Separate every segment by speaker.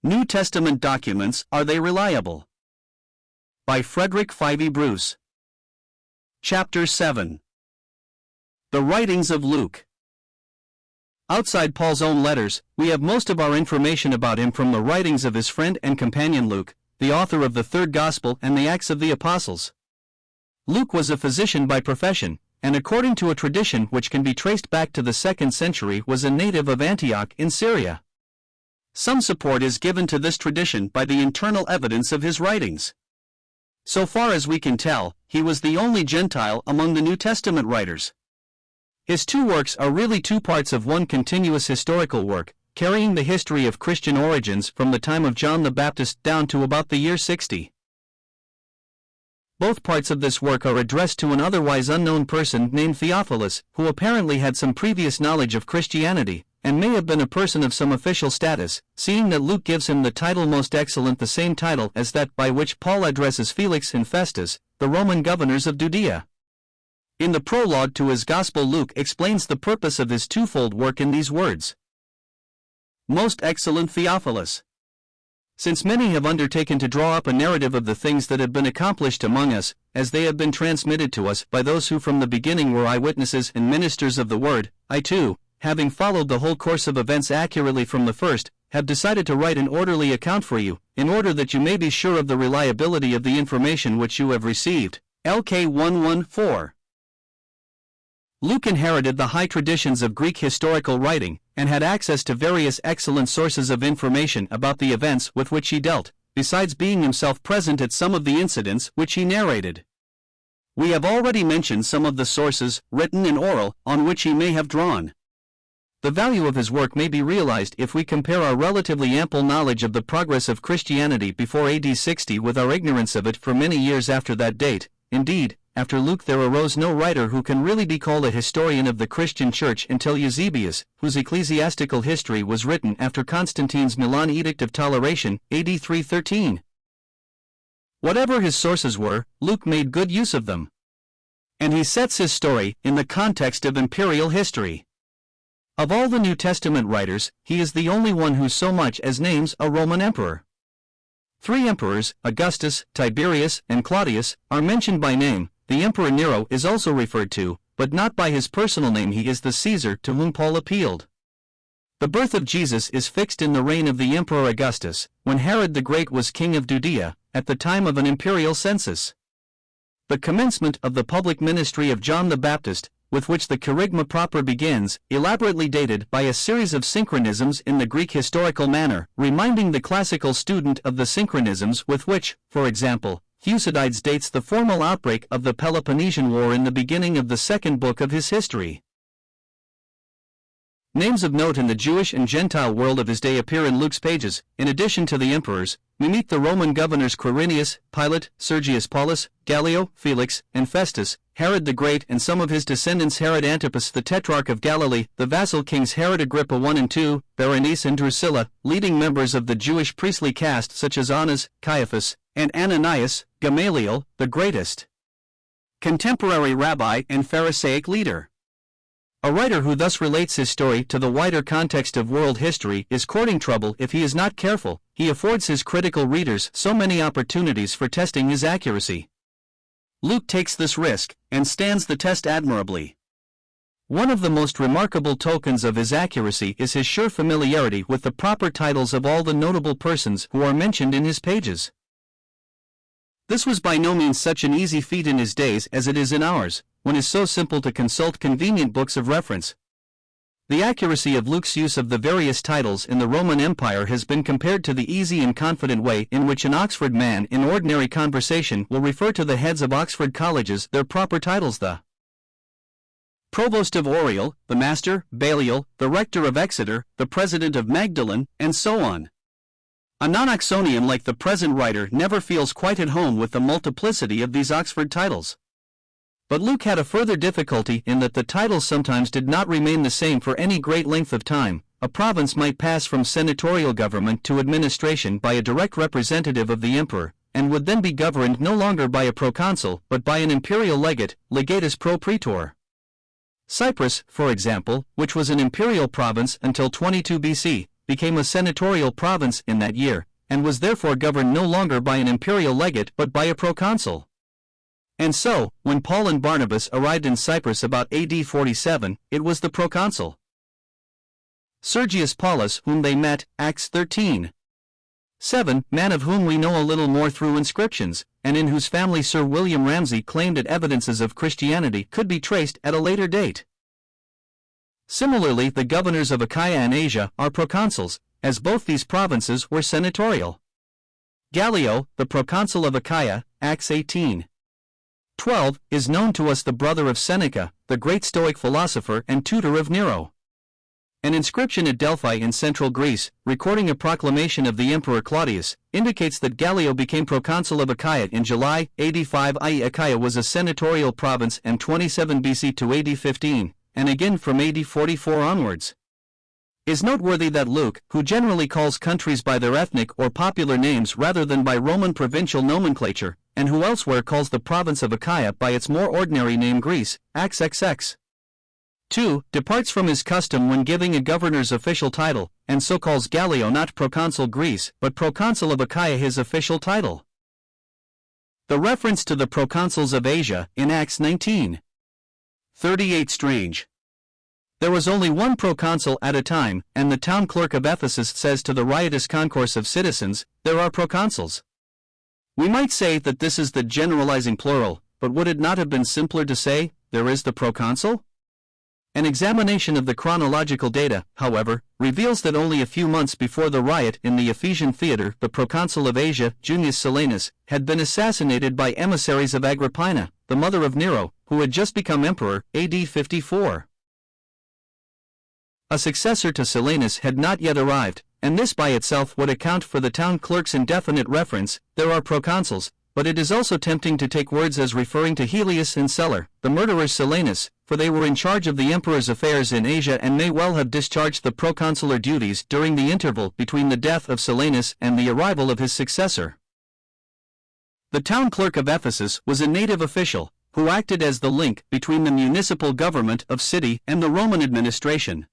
Speaker 1: New Testament documents, are they reliable? By Frederick Fyvie Bruce. Chapter 7. The Writings of Luke. Outside Paul's own letters, we have most of our information about him from the writings of his friend and companion Luke, the author of the third Gospel and the Acts of the Apostles. Luke was a physician by profession, and according to a tradition which can be traced back to the 2nd century was a native of Antioch in Syria. Some support is given to this tradition by the internal evidence of his writings. So far as we can tell, he was the only Gentile among the New Testament writers. His two works are really two parts of one continuous historical work, carrying the history of Christian origins from the time of John the Baptist down to about the year 60. Both parts of this work are addressed to an otherwise unknown person named Theophilus, who apparently had some previous knowledge of Christianity, and may have been a person of some official status, seeing that Luke gives him the title Most Excellent, the same title as that by which Paul addresses Felix and Festus, the Roman governors of Judea. In the prologue to his Gospel, Luke explains the purpose of his twofold work in these words. Most Excellent Theophilus. Since many have undertaken to draw up a narrative of the things that have been accomplished among us, as they have been transmitted to us by those who from the beginning were eyewitnesses and ministers of the word, I too, having followed the whole course of events accurately from the first, have decided to write an orderly account for you, in order that you may be sure of the reliability of the information which you have received. LK 114. Luke inherited the high traditions of Greek historical writing, and had access to various excellent sources of information about the events with which he dealt, besides being himself present at some of the incidents which he narrated. We have already mentioned some of the sources, written and oral, on which he may have drawn. The value of his work may be realized if we compare our relatively ample knowledge of the progress of Christianity before AD 60 with our ignorance of it for many years after that date. Indeed, after Luke there arose no writer who can really be called a historian of the Christian Church until Eusebius, whose ecclesiastical history was written after Constantine's Milan Edict of Toleration, AD 313. Whatever his sources were, Luke made good use of them. And he sets his story in the context of imperial history. Of all the New Testament writers, he is the only one who so much as names a Roman emperor. 3 emperors, Augustus, Tiberius, and Claudius, are mentioned by name. The Emperor Nero is also referred to, but not by his personal name. He is the Caesar to whom Paul appealed. The birth of Jesus is fixed in the reign of the Emperor Augustus, when Herod the Great was king of Judea, at the time of an imperial census. The commencement of the public ministry of John the Baptist, with which the kerygma proper begins, elaborately dated by a series of synchronisms in the Greek historical manner, reminding the classical student of the synchronisms with which, for example, Thucydides dates the formal outbreak of the Peloponnesian War in the beginning of the 2nd book of his history. Names of note in the Jewish and Gentile world of his day appear in Luke's pages. In addition to the emperors, we meet the Roman governors Quirinius, Pilate, Sergius Paulus, Gallio, Felix, and Festus, Herod the Great and some of his descendants, Herod Antipas the Tetrarch of Galilee, the vassal kings Herod Agrippa I and II, Berenice and Drusilla, leading members of the Jewish priestly caste such as Annas, Caiaphas, and Ananias, Gamaliel, the greatest contemporary rabbi and Pharisaic leader. A writer who thus relates his story to the wider context of world history is courting trouble if he is not careful. He affords his critical readers so many opportunities for testing his accuracy. Luke takes this risk, and stands the test admirably. One of the most remarkable tokens of his accuracy is his sure familiarity with the proper titles of all the notable persons who are mentioned in his pages. This was by no means such an easy feat in his days as it is in ours, when it is so simple to consult convenient books of reference. The accuracy of Luke's use of the various titles in the Roman Empire has been compared to the easy and confident way in which an Oxford man in ordinary conversation will refer to the heads of Oxford colleges their proper titles: the Provost of Oriel, the Master, Balliol, the Rector of Exeter, the President of Magdalen, and so on. A non-Oxonian like the present writer never feels quite at home with the multiplicity of these Oxford titles. But Luke had a further difficulty in that the titles sometimes did not remain the same for any great length of time. A province might pass from senatorial government to administration by a direct representative of the emperor, and would then be governed no longer by a proconsul but by an imperial legate, legatus pro praetor. Cyprus, for example, which was an imperial province until 22 BC, became a senatorial province in that year, and was therefore governed no longer by an imperial legate but by a proconsul. And so, when Paul and Barnabas arrived in Cyprus about AD 47, it was the proconsul Sergius Paulus whom they met, Acts 13:7, man of whom we know a little more through inscriptions, and in whose family Sir William Ramsay claimed that evidences of Christianity could be traced at a later date. Similarly, the governors of Achaia and Asia are proconsuls, as both these provinces were senatorial. Gallio, the proconsul of Achaia, Acts 18:12, is known to us the brother of Seneca, the great Stoic philosopher and tutor of Nero. An inscription at Delphi in central Greece, recording a proclamation of the Emperor Claudius, indicates that Gallio became proconsul of Achaia in July, AD 5, i.e. Achaia was a senatorial province and 27 BC to AD 15, and again from AD 44 onwards. It is noteworthy that Luke, who generally calls countries by their ethnic or popular names rather than by Roman provincial nomenclature, and who elsewhere calls the province of Achaia by its more ordinary name Greece, Acts XX 2, departs from his custom when giving a governor's official title, and so calls Gallio not proconsul Greece but proconsul of Achaia his official title. The reference to the proconsuls of Asia in Acts 19:38 strange. There was only one proconsul at a time, and the town clerk of Ephesus says to the riotous concourse of citizens, there are proconsuls. We might say that this is the generalizing plural, but would it not have been simpler to say, there is the proconsul? An examination of the chronological data, however, reveals that only a few months before the riot in the Ephesian theater, the proconsul of Asia, Junius Silanus, had been assassinated by emissaries of Agrippina, the mother of Nero, who had just become emperor, AD 54. A successor to Silanus had not yet arrived, and this by itself would account for the town clerk's indefinite reference, there are proconsuls, but it is also tempting to take words as referring to Helius and Celer, the murderers Silanus, for they were in charge of the emperor's affairs in Asia and may well have discharged the proconsular duties during the interval between the death of Silanus and the arrival of his successor. The town clerk of Ephesus was a native official, who acted as the link between the municipal government of city and the Roman administration.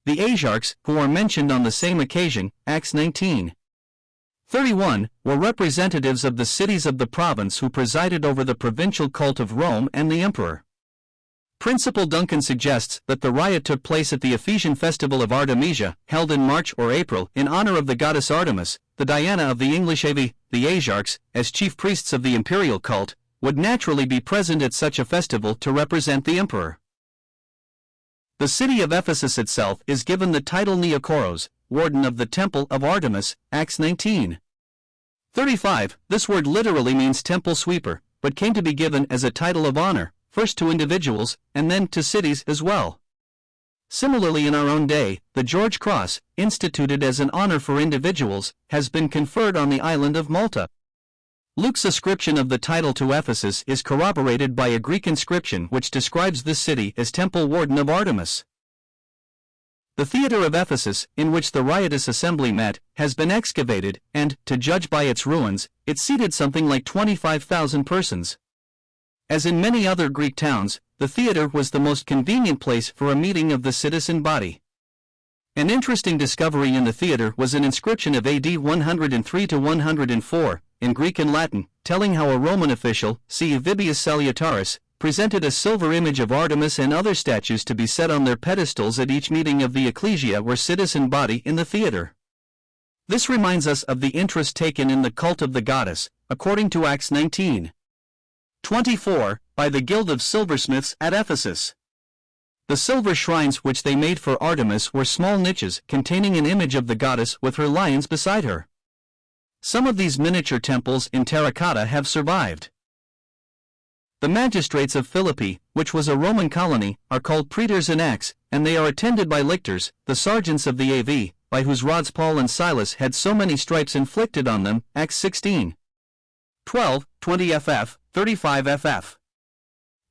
Speaker 1: The Asiarchs, who are mentioned on the same occasion, Acts 19:31, were representatives of the cities of the province who presided over the provincial cult of Rome and the emperor. Principal Duncan suggests that the riot took place at the Ephesian festival of Artemisia, held in March or April in honor of the goddess Artemis, the Diana of the English Avi. The Asiarchs, as chief priests of the imperial cult, would naturally be present at such a festival to represent the emperor. The city of Ephesus itself is given the title Neokoros, warden of the temple of Artemis, Acts 19:35. This word literally means temple sweeper, but came to be given as a title of honor, first to individuals, and then to cities as well. Similarly, in our own day, the George Cross, instituted as an honor for individuals, has been conferred on the island of Malta. Luke's ascription of the title to Ephesus is corroborated by a Greek inscription which describes this city as temple warden of Artemis. The theater of Ephesus, in which the riotous assembly met, has been excavated, and, to judge by its ruins, it seated something like 25,000 persons. As in many other Greek towns, the theater was the most convenient place for a meeting of the citizen body. An interesting discovery in the theater was an inscription of AD 103 to 104, in Greek and Latin, telling how a Roman official, C. Vibius Salutaris, presented a silver image of Artemis and other statues to be set on their pedestals at each meeting of the ecclesia or citizen body in the theater. This reminds us of the interest taken in the cult of the goddess, according to Acts 19:24, by the Guild of Silversmiths at Ephesus. The silver shrines which they made for Artemis were small niches containing an image of the goddess with her lions beside her. Some of these miniature temples in terracotta have survived. The magistrates of Philippi, which was a Roman colony, are called praetors in Acts, and they are attended by lictors, the sergeants of the AV, by whose rods Paul and Silas had so many stripes inflicted on them, Acts 16:12, 20 ff, 35 ff.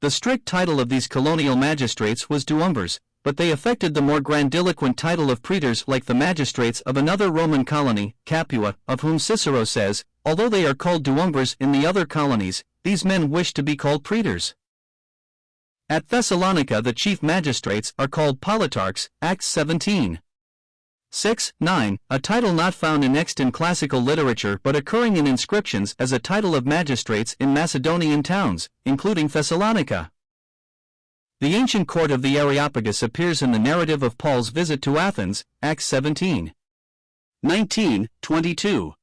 Speaker 1: The strict title of these colonial magistrates was doumbres, but they affected the more grandiloquent title of praetors like the magistrates of another Roman colony, Capua, of whom Cicero says, although they are called doumbres in the other colonies, these men wish to be called praetors. At Thessalonica the chief magistrates are called politarchs, Acts 17. 6-9, a title not found in extant classical literature but occurring in inscriptions as a title of magistrates in Macedonian towns, including Thessalonica. The ancient court of the Areopagus appears in the narrative of Paul's visit to Athens, Acts 17. 19-22.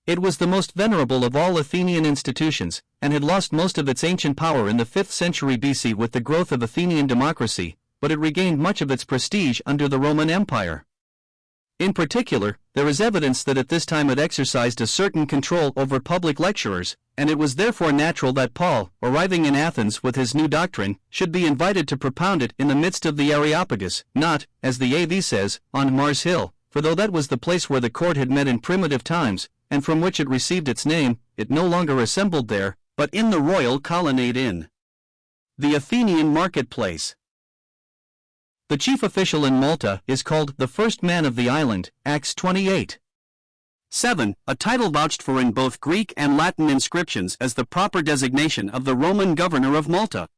Speaker 1: It was the most venerable of all Athenian institutions, and had lost most of its ancient power in the 5th century BC with the growth of Athenian democracy, but it regained much of its prestige under the Roman Empire. In particular, there is evidence that at this time it exercised a certain control over public lecturers, and it was therefore natural that Paul, arriving in Athens with his new doctrine, should be invited to propound it in the midst of the Areopagus, not, as the AV says, on Mars Hill, for though that was the place where the court had met in primitive times, and from which it received its name, it no longer assembled there, but in the royal colonnade in the Athenian marketplace. The chief official in Malta is called the first man of the island, Acts 28. 7. A title vouched for in both Greek and Latin inscriptions as the proper designation of the Roman governor of Malta.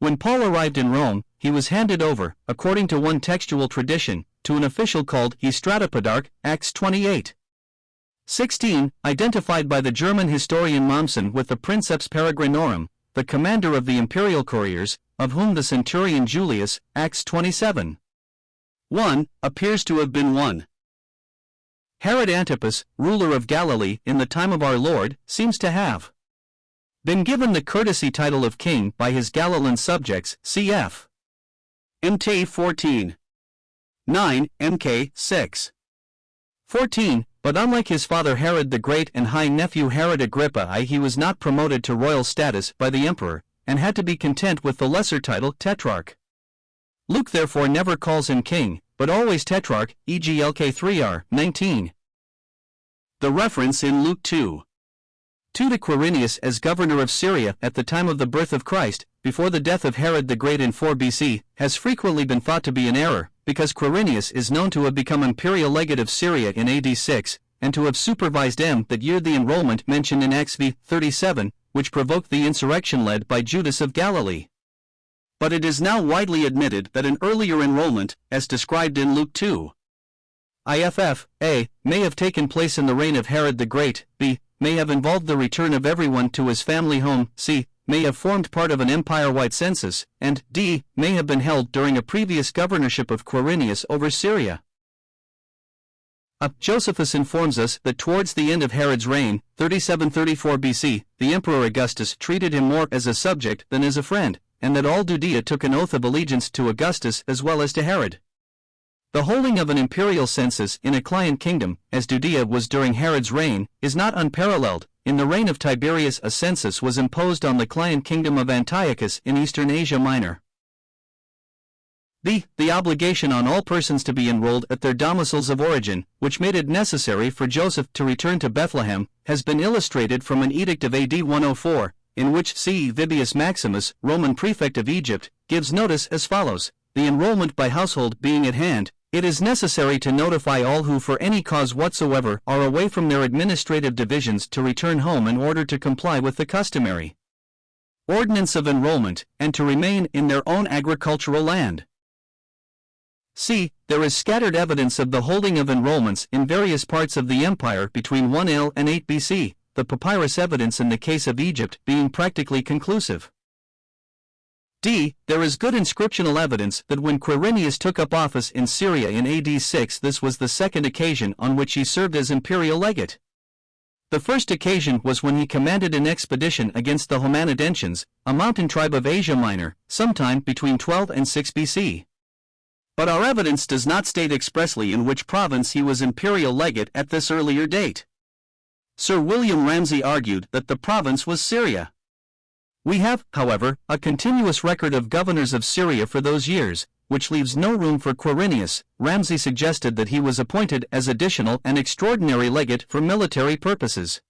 Speaker 1: When Paul arrived in Rome, he was handed over, according to one textual tradition, to an official called Stratopodarch, Acts 28. 16, identified by the German historian Mommsen with the Princeps Peregrinorum, the commander of the imperial couriers, of whom the centurion Julius, Acts 27. 1, appears to have been one. Herod Antipas, ruler of Galilee in the time of our Lord, seems to have been given the courtesy title of king by his Galilean subjects, cf. Mt 14. 9, Mk 6. 14, but unlike his father Herod the Great and high-nephew Herod Agrippa I, he was not promoted to royal status by the emperor, and had to be content with the lesser title Tetrarch. Luke therefore never calls him king, but always Tetrarch, e.g. Lk 3r. 19. The reference in Luke 2. 2 to Quirinius as governor of Syria at the time of the birth of Christ, before the death of Herod the Great in 4 BC, has frequently been thought to be an error, because Quirinius is known to have become imperial legate of Syria in AD 6, and to have supervised that year the enrollment mentioned in Acts v. 37, which provoked the insurrection led by Judas of Galilee. But it is now widely admitted that an earlier enrollment, as described in Luke 2, IFF, A, may have taken place in the reign of Herod the Great, B, may have involved the return of everyone to his family home, C, may have formed part of an empire-wide census, and D, may have been held during a previous governorship of Quirinius over Syria. Josephus informs us that towards the end of Herod's reign, 37-34 BC, the Emperor Augustus treated him more as a subject than as a friend, and that all Judea took an oath of allegiance to Augustus as well as to Herod. The holding of an imperial census in a client kingdom, as Judea was during Herod's reign, is not unparalleled. In the reign of Tiberius a census was imposed on the client kingdom of Antiochus in eastern Asia Minor. The obligation on all persons to be enrolled at their domiciles of origin, which made it necessary for Joseph to return to Bethlehem, has been illustrated from an edict of AD 104, in which C. Vibius Maximus, Roman prefect of Egypt, gives notice as follows: the enrollment by household being at hand, it is necessary to notify all who for any cause whatsoever are away from their administrative divisions to return home in order to comply with the customary ordinance of enrollment, and to remain in their own agricultural land. C. There is scattered evidence of the holding of enrollments in various parts of the empire between 1 AL and 8 BC, the papyrus evidence in the case of Egypt being practically conclusive. D. There is good inscriptional evidence that when Quirinius took up office in Syria in AD 6, this was the second occasion on which he served as imperial legate. The first occasion was when he commanded an expedition against the Homanidentians, a mountain tribe of Asia Minor, sometime between 12 and 6 BC. But our evidence does not state expressly in which province he was imperial legate at this earlier date. Sir William Ramsay argued that the province was Syria. We have, however, a continuous record of governors of Syria for those years, which leaves no room for Quirinius. Ramsay suggested that he was appointed as additional and extraordinary legate for military purposes.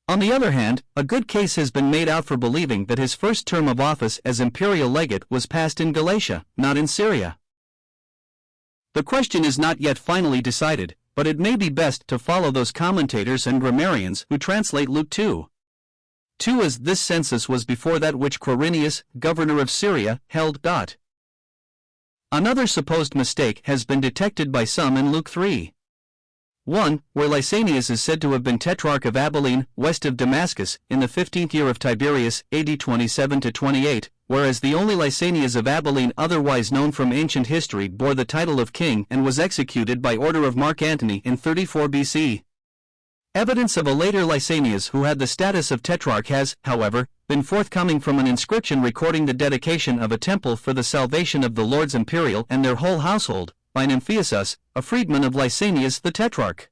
Speaker 1: On the other hand, a good case has been made out for believing that his first term of office as imperial legate was passed in Galatia, not in Syria. The question is not yet finally decided, but it may be best to follow those commentators and grammarians who translate Luke 2. 2 as this census was before that which Quirinius, governor of Syria, held. Another supposed mistake has been detected by some in Luke 3:1, where Lysanias is said to have been Tetrarch of Abilene, west of Damascus, in the 15th year of Tiberius, AD 27-28, whereas the only Lysanias of Abilene otherwise known from ancient history bore the title of king and was executed by order of Mark Antony in 34 BC. Evidence of a later Lysanias who had the status of tetrarch has, however, been forthcoming from an inscription recording the dedication of a temple for the salvation of the lords imperial and their whole household, by an Amphiasus, a freedman of Lysanias the tetrarch.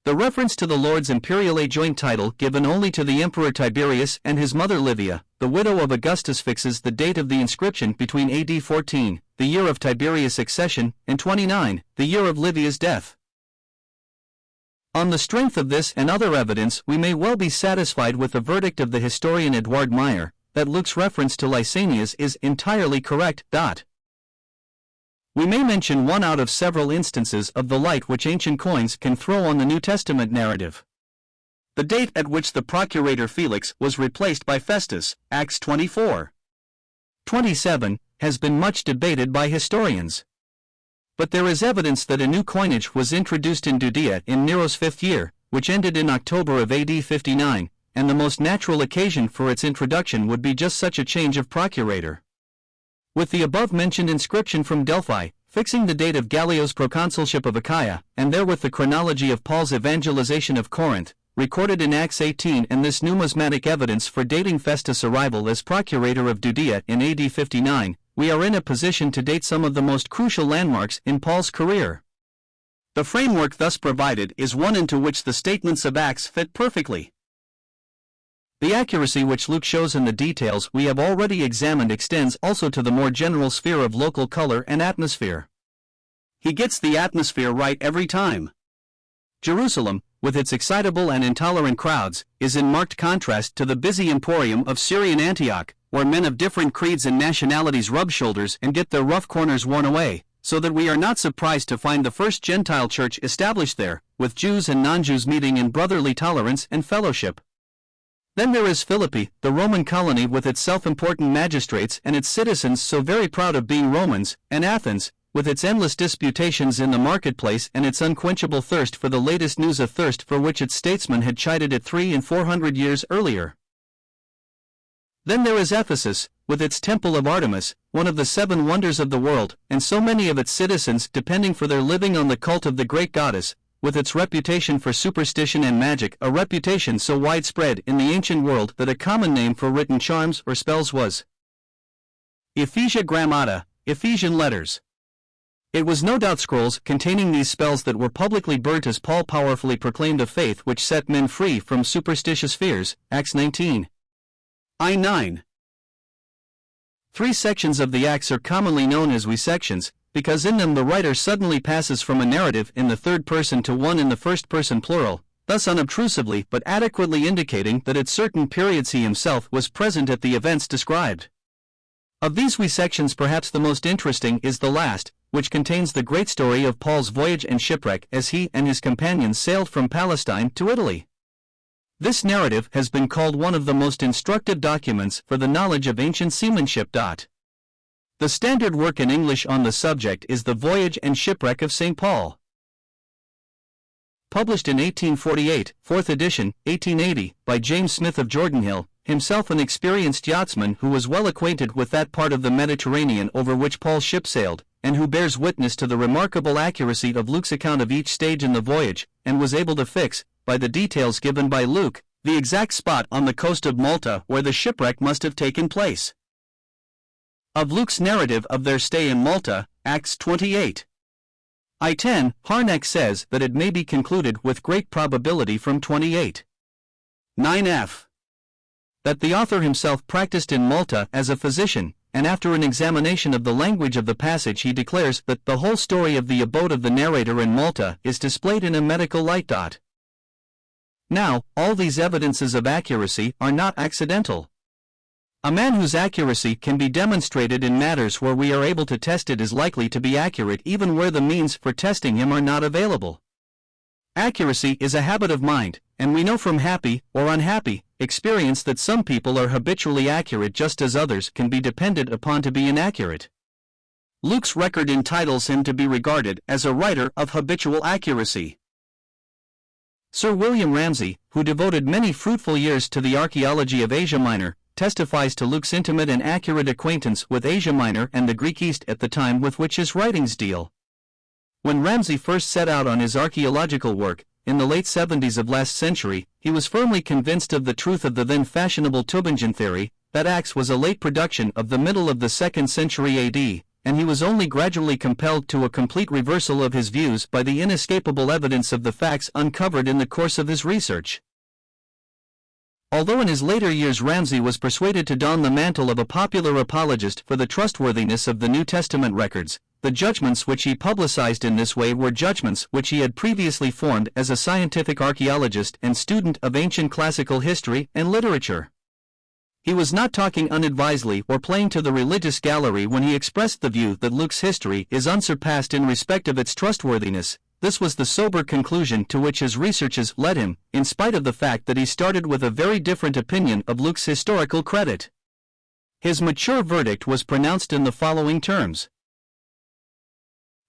Speaker 1: The reference to the lords imperial, a joint title given only to the emperor Tiberius and his mother Livia, the widow of Augustus, fixes the date of the inscription between AD 14, the year of Tiberius' accession, and 29, the year of Livia's death. On the strength of this and other evidence, we may well be satisfied with the verdict of the historian Edward Meyer, that Luke's reference to Lysanias is entirely correct. We may mention one out of several instances of the light which ancient coins can throw on the New Testament narrative. The date at which the procurator Felix was replaced by Festus, Acts 24:27, has been much debated by historians. But there is evidence that a new coinage was introduced in Judea in Nero's 5th year, which ended in October of AD 59, and the most natural occasion for its introduction would be just such a change of procurator. With the above-mentioned inscription from Delphi, fixing the date of Gallio's proconsulship of Achaia, and therewith the chronology of Paul's evangelization of Corinth, recorded in Acts 18, and this numismatic evidence for dating Festus' arrival as procurator of Judea in AD 59, we are in a position to date some of the most crucial landmarks in Paul's career. The framework thus provided is one into which the statements of Acts fit perfectly. The accuracy which Luke shows in the details we have already examined extends also to the more general sphere of local color and atmosphere. He gets the atmosphere right every time. Jerusalem, with its excitable and intolerant crowds, is in marked contrast to the busy emporium of Syrian Antioch, where men of different creeds and nationalities rub shoulders and get their rough corners worn away, so that we are not surprised to find the first Gentile church established there, with Jews and non-Jews meeting in brotherly tolerance and fellowship. Then there is Philippi, the Roman colony with its self-important magistrates and its citizens so very proud of being Romans, and Athens, with its endless disputations in the marketplace and its unquenchable thirst for the latest news, a thirst for which its statesmen had chided it 300 and 400 years earlier. Then there is Ephesus, with its temple of Artemis, one of the 7 wonders of the world, and so many of its citizens depending for their living on the cult of the great goddess, with its reputation for superstition and magic, a reputation so widespread in the ancient world that a common name for written charms or spells was Ephesia Grammata, Ephesian letters. It was no doubt scrolls containing these spells that were publicly burnt as Paul powerfully proclaimed a faith which set men free from superstitious fears, Acts 19. I-9. 3 sections of the Acts are commonly known as we sections, because in them the writer suddenly passes from a narrative in the third person to one in the first person plural, thus unobtrusively but adequately indicating that at certain periods he himself was present at the events described. Of these we sections perhaps the most interesting is the last, which contains the great story of Paul's voyage and shipwreck as he and his companions sailed from Palestine to Italy. This narrative has been called one of the most instructive documents for the knowledge of ancient seamanship. The standard work in English on the subject is The Voyage and Shipwreck of St. Paul. Published in 1848, 4th edition, 1880, by James Smith of Jordanhill, himself an experienced yachtsman who was well acquainted with that part of the Mediterranean over which Paul's ship sailed, and who bears witness to the remarkable accuracy of Luke's account of each stage in the voyage, and was able to fix, by the details given by Luke, the exact spot on the coast of Malta where the shipwreck must have taken place. Of Luke's narrative of their stay in Malta, Acts 28. I-10, Harnack says that it may be concluded with great probability from 28. 9f. That the author himself practiced in Malta as a physician, and after an examination of the language of the passage he declares that the whole story of the abode of the narrator in Malta is displayed in a medical light. Now, all these evidences of accuracy are not accidental. A man whose accuracy can be demonstrated in matters where we are able to test it is likely to be accurate even where the means for testing him are not available. Accuracy is a habit of mind, and we know from happy, or unhappy, experience that some people are habitually accurate just as others can be depended upon to be inaccurate. Luke's record entitles him to be regarded as a writer of habitual accuracy. Sir William Ramsay, who devoted many fruitful years to the archaeology of Asia Minor, testifies to Luke's intimate and accurate acquaintance with Asia Minor and the Greek East at the time with which his writings deal. When Ramsay first set out on his archaeological work, in the late 70s of last century, he was firmly convinced of the truth of the then fashionable Tübingen theory, that Acts was a late production of the middle of the 2nd century AD, and he was only gradually compelled to a complete reversal of his views by the inescapable evidence of the facts uncovered in the course of his research. Although in his later years Ramsay was persuaded to don the mantle of a popular apologist for the trustworthiness of the New Testament records, the judgments which he publicized in this way were judgments which he had previously formed as a scientific archaeologist and student of ancient classical history and literature. He was not talking unadvisedly or playing to the religious gallery when he expressed the view that Luke's history is unsurpassed in respect of its trustworthiness. This was the sober conclusion to which his researches led him, in spite of the fact that he started with a very different opinion of Luke's historical credit. His mature verdict was pronounced in the following terms.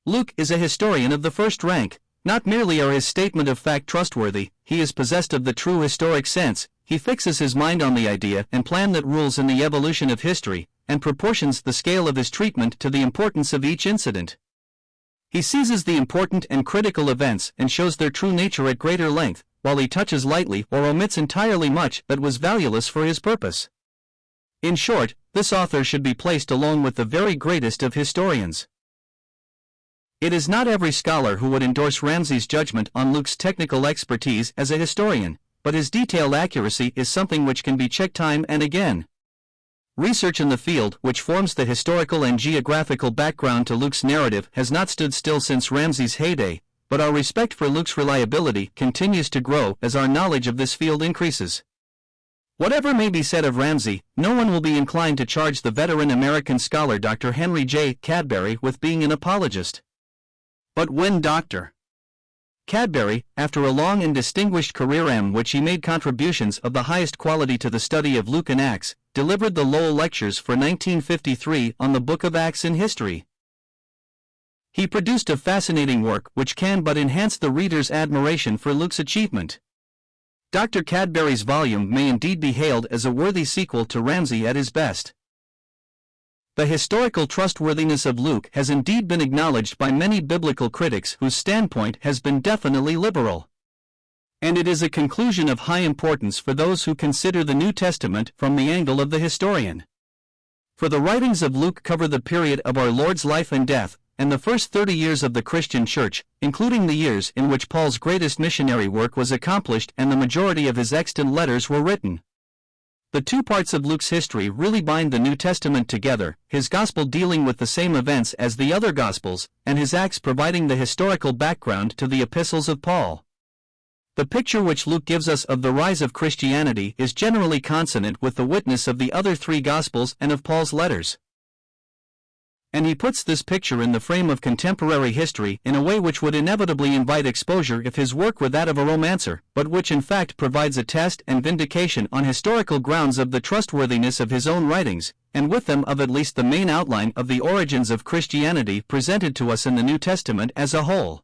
Speaker 1: Luke is a historian of the first rank. Not merely are his statement of fact trustworthy, he is possessed of the true historic sense. He fixes his mind on the idea and plan that rules in the evolution of history, and proportions the scale of his treatment to the importance of each incident. He seizes the important and critical events and shows their true nature at greater length, while he touches lightly or omits entirely much that was valueless for his purpose. In short, this author should be placed along with the very greatest of historians. It is not every scholar who would endorse Ramsay's judgment on Luke's technical expertise as a historian, but his detailed accuracy is something which can be checked time and again. Research in the field which forms the historical and geographical background to Luke's narrative has not stood still since Ramsay's heyday, but our respect for Luke's reliability continues to grow as our knowledge of this field increases. Whatever may be said of Ramsay, no one will be inclined to charge the veteran American scholar Dr. Henry J. Cadbury with being an apologist. But when Dr. Cadbury, after a long and distinguished career in which he made contributions of the highest quality to the study of Luke and Acts, delivered the Lowell Lectures for 1953 on the Book of Acts in History, he produced a fascinating work which can but enhance the reader's admiration for Luke's achievement. Dr. Cadbury's volume may indeed be hailed as a worthy sequel to Ramsay at his best. The historical trustworthiness of Luke has indeed been acknowledged by many biblical critics whose standpoint has been definitely liberal. And it is a conclusion of high importance for those who consider the New Testament from the angle of the historian. For the writings of Luke cover the period of our Lord's life and death, and the first 30 years of the Christian Church, including the years in which Paul's greatest missionary work was accomplished and the majority of his extant letters were written. The two parts of Luke's history really bind the New Testament together, his Gospel dealing with the same events as the other Gospels, and his Acts providing the historical background to the epistles of Paul. The picture which Luke gives us of the rise of Christianity is generally consonant with the witness of the other three Gospels and of Paul's letters. And he puts this picture in the frame of contemporary history in a way which would inevitably invite exposure if his work were that of a romancer, but which in fact provides a test and vindication on historical grounds of the trustworthiness of his own writings, and with them of at least the main outline of the origins of Christianity presented to us in the New Testament as a whole.